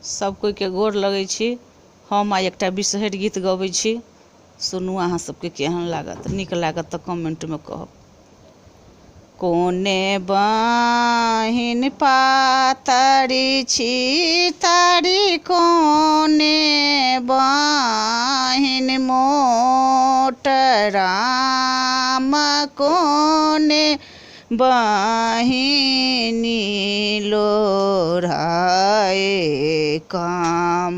सब कोई के गोर लगै छी। हम आइ एकटा बिषहरि गीत गबै छी, सुनू अहाँ सबके केहन लागत। नीक लागत तऽ कमेंटमे कहब। कोने बहिन पातरी छी तारी, कोने बहिन मोट राम, कोने बहिनी लोढ़ाए कमलक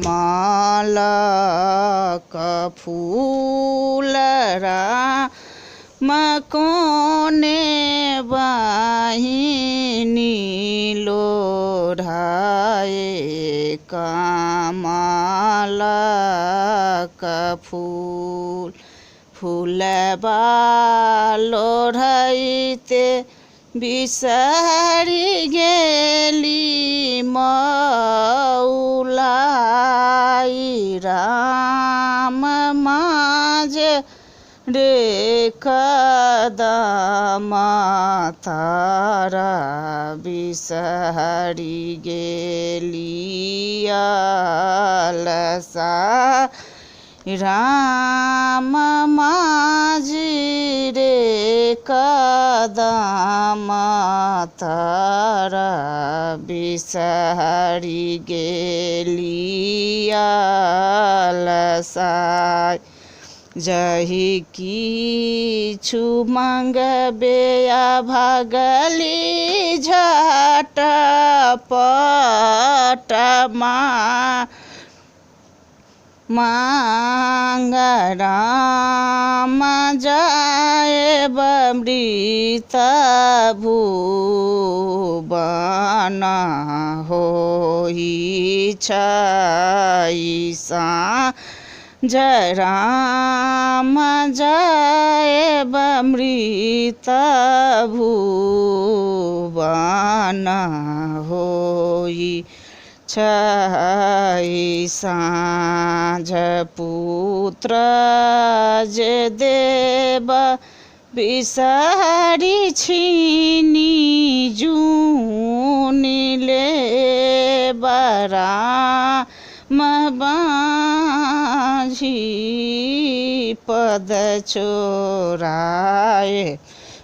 फूल राम, कोने बहिनी लोढ़ाए कमलक फूल। फूलबा लोढ़ैते बिसरि गेली मौलाई, राम माजे रे कदम तारा, बिसरि गेली अलसा, राम माझी रे कदम तारा, बिसरि गेली अलसा। जहि किछु मंगबे भगली झटपट, मांग राम जाएब मृत भुवन, होई छैसा राम जाएब मृत भुवन, होई छै साँझ पुत्र जे देब बिसरि छीनि जूनि लेब, राम बाझी पद छोड़ाए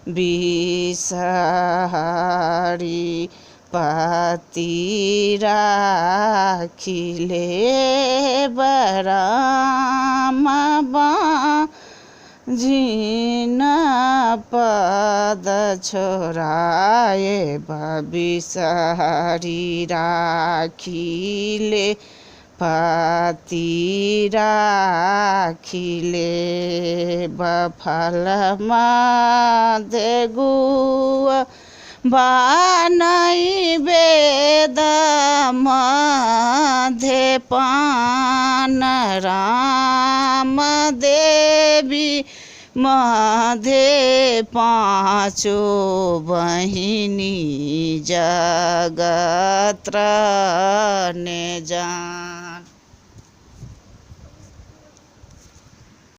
बिसरि पति राखी लेब, राम बाझिन पद छोड़ाए बिसरि राखी ले पति राखी लेब। फलमा देगुआ बानई वेद मध्य पान, राम देवी मध्य पाँचो बहिनी जगत्र ने जान।